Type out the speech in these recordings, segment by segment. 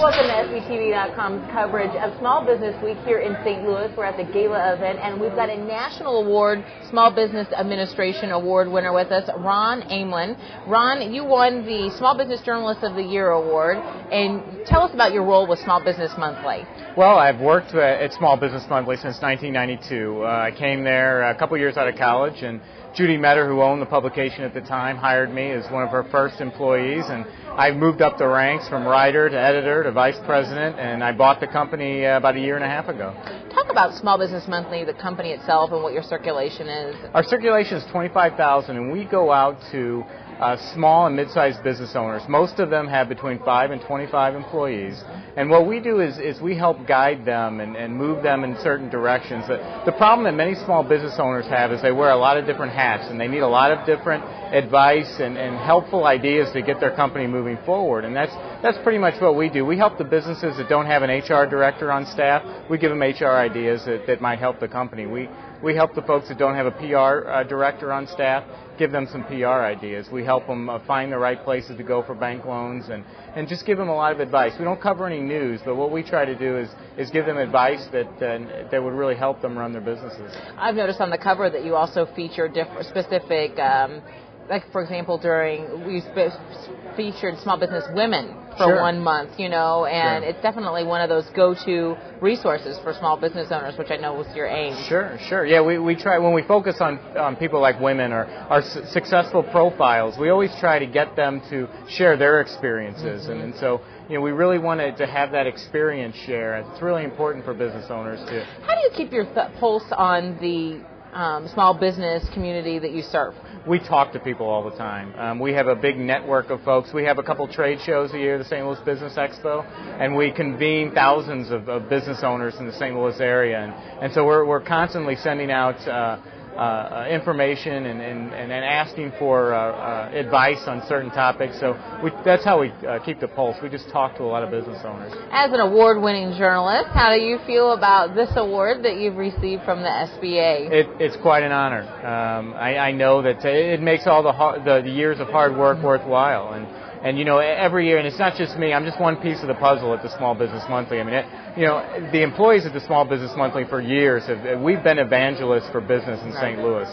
Welcome to SBTV.com's coverage of Small Business Week here in St. Louis. We're at the gala event, and we've got a National Award, Small Business Administration Award winner with us, Ron Aimlin. Ron, you won the Small Business Journalist of the Year Award, and tell us about your role with Small Business Monthly. Well, I've worked at Small Business Monthly since 1992. I came there a couple years out of college, and Judy Metter, who owned the publication at the time, hired me as one of her first employees, and I moved up the ranks from writer to editor to vice president, and I bought the company about a year and a half ago. Talk about Small Business Monthly, the company itself, and what your circulation is. Our circulation is 25,000, and we go out to small and mid-sized business owners. Most of them have between 5 and 25 employees. And what we do is we help guide them and move them in certain directions. The problem that many small business owners have is they wear a lot of different hats, and they need a lot of different advice and helpful ideas to get their company moving forward. And that's pretty much what we do. We help the businesses that don't have an HR director on staff. We give them HR ideas that might help the company. We help the folks that don't have a PR director on staff, give them some PR ideas. We help them find the right places to go for bank loans and just give them a lot of advice. We don't cover any news, but what we try to do is give them advice that would really help them run their businesses. I've noticed on the cover that you also feature specific, like for example, we featured small business women for Sure. 1 month, and Sure. it's definitely one of those go-to resources for small business owners, which I know was your aim. Sure. Yeah, we try, when we focus on people like women or our successful profiles, we always try to get them to share their experiences. Mm-hmm. And so, we really wanted to have that experience share. It's really important for business owners to. How do you keep your pulse on the small business community that you serve? We talk to people all the time. We have a big network of folks. We have a couple trade shows a year, the St. Louis Business Expo, and we convene thousands of business owners in the St. Louis area. And so we're constantly sending out information and asking for advice on certain topics. So that's how we keep the pulse. We just talk to a lot of business owners. As an award-winning journalist, how do you feel about this award that you've received from the SBA? It's quite an honor. I know that it makes all the years of hard work worthwhile. And every year, and it's not just me, I'm just one piece of the puzzle at the Small Business Monthly. I mean, the employees at the Small Business Monthly for years, we've been evangelists for business in St. Louis.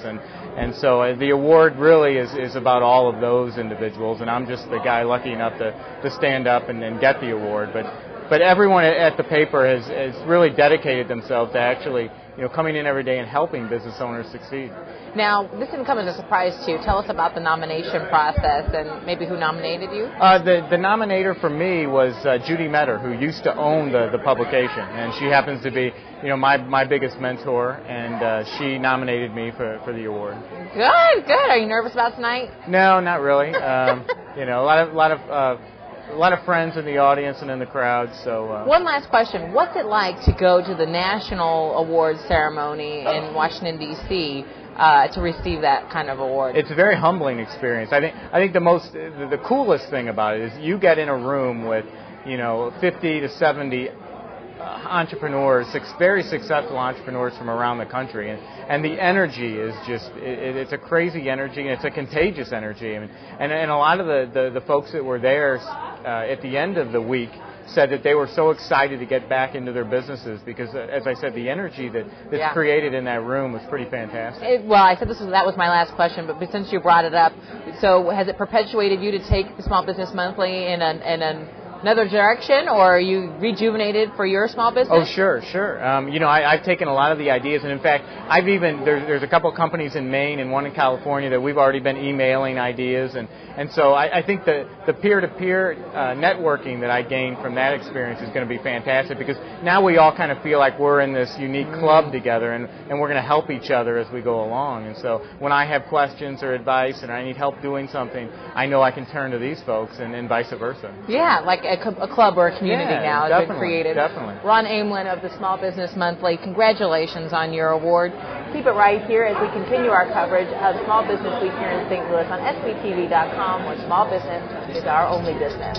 And so the award really is about all of those individuals, and I'm just the guy lucky enough to stand up and get the award. But everyone at the paper has really dedicated themselves to actually coming in every day and helping business owners succeed. Now, this didn't come as a surprise to you. Tell us about the nomination process and maybe who nominated you. The nominator for me was Judy Metter, who used to own the publication, and she happens to be my biggest mentor, and she nominated me for the award. Good. Are you nervous about tonight? No, not really. A lot of friends in the audience and in the crowd. So one last question: what's it like to go to the National Awards ceremony in Washington D.C. To receive that kind of award? It's a very humbling experience. I think the coolest thing about it is you get in a room with 50 to 70 entrepreneurs, very successful entrepreneurs from around the country, and the energy is just it's a crazy energy, and it's a contagious energy. And a lot of the folks that were there at the end of the week said that they were so excited to get back into their businesses because, as I said, the energy that's created in that room was pretty fantastic. I said that was my last question, but since you brought it up, so has it perpetuated you to take the Small Business Monthly in another direction, or are you rejuvenated for your small business? Oh, sure. I've taken a lot of the ideas, and in fact, there's a couple companies in Maine and one in California that we've already been emailing ideas, and so I think the peer-to-peer networking that I gained from that experience is going to be fantastic because now we all kind of feel like we're in this unique club together, and we're going to help each other as we go along. And so when I have questions or advice and I need help doing something, I know I can turn to these folks and vice versa. Yeah, like a club or a community now has been created. Definitely. Ron Aimlin of the Small Business Monthly, congratulations on your award. Keep it right here as we continue our coverage of Small Business Week here in St. Louis on SBTV.com, where small business is our only business.